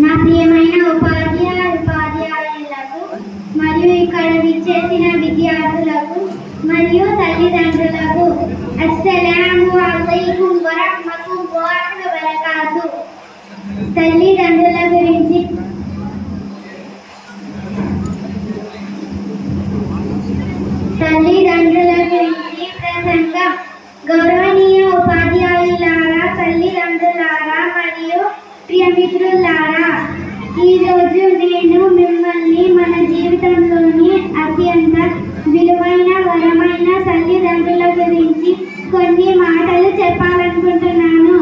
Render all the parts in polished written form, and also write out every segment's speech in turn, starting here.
నా ప్రియమైన ఉపాధ్యాయులకు మరియు ఇక్కడ విచ్చేసిన విద్యార్థులకు మరియు తల్లిదండ్రులకు అస్సలాము అలైకుం వరహ్మతుల్లాహి వబరకాతుహు. తల్లిదండ్రుల గురించి ప్రసంగం. గౌరవనీయ ఉపాధ్యాయులారా, తల్లిదండ్రులారా మరియు ప్రియమిత్రులారా, ఈరోజు నేను మిమ్మల్ని మన జీవితంలోని అత్యంత విలువైన వరమైన తల్లిదండ్రుల గురించి కొన్ని మాటలు చెప్పాలనుకుంటున్నాను.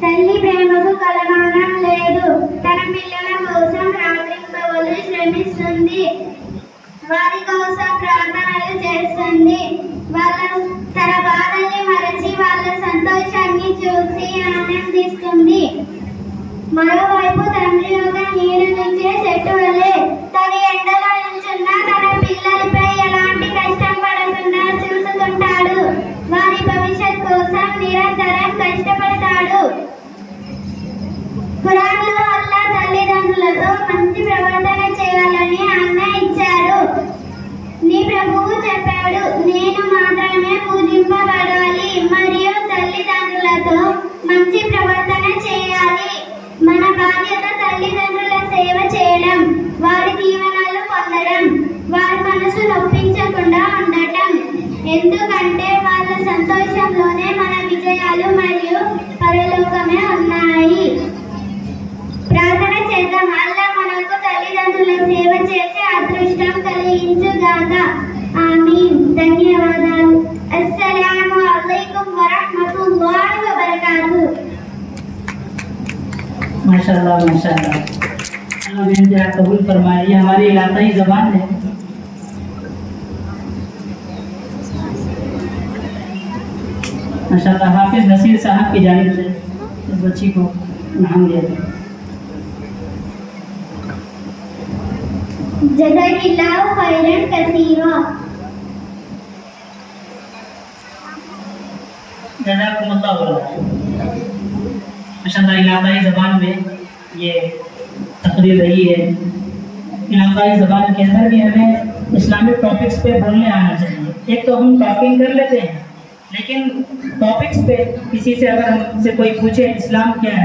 తల్లి ప్రేమకు కలమానం లేదు. తన పిల్లల కోసం రాత్రింబవళ్ళు శ్రమిస్తుంది, వారి కోసం ప్రార్థనలు చేస్తుంది. తన బాధల్ని మరచి వాళ్ళ సంతోషాన్ని చూసి ఆనందిస్తుంది. మరోవైపు తండ్రి ఒక నీడనిచ్చే చెట్టు వలె తన ఎండలో నిల్చున్న తన పిల్లలపై ఎలాంటి కష్టం పడకుండా చూసుకుంటాడు. వారి భవిష్యత్ కోసం నిరంతరం కష్టపడతాడు. ఖురాన్లో అల్లాహ్ తల్లిదండ్రులతో మంచి ప్రవర్తన చేయాలని ఆజ్ఞ ఇచ్చాడు. నీ ప్రభువు చెప్పాడు, నేను మాత్రమే పూజింపబడాలి మరియు తల్లిదండ్రులతో మంచి ప్రవర్తన చేయాలి. మన బాధ్యత తల్లిదండ్రుల సేవ చేయడం, వారి దీవెనలు పొందడం, వారి మనసు నొప్పించకుండా ఉండటం. ఎందుకంటే వాళ్ళ సంతోషంలోనే మన విజయాలు మరియు పరలోకమే ఉన్నాయి. ప్రార్థన చేద్దాం. అల్లాహ్ మనకు తల్లిదండ్రుల సేవ చేసే అదృష్టం కలిగించుగాక. ఆమీన్. ధన్యవాదాలు. అస్సలాము అలైకుం వరహ్మతుల్లాహి వబరకాతుహు. माशाअल्लाह माशाअल्लाह, अल्लाह कबूल फरमाए। ये हमारी इलाकाई ज़बान है। माशाअल्लाह हाफिज नसीर साहब की जानिब से इस बच्ची को इनाम दिया गया। जज़ाकिल्लाहु खैरन कसीरा। जज़ाकुमुल्लाह माशाअल्लाह। इलाकाई ज़बान में ये तकरीर रही है। इलाकाई ज़बान के अंदर भी हमें इस्लामिक टॉपिक्स पे बोलने आना चाहिए। एक तो हम टॉकिंग कर लेते हैं, लेकिन टॉपिक्स पे किसी से अगर हमसे कोई पूछे इस्लाम क्या है,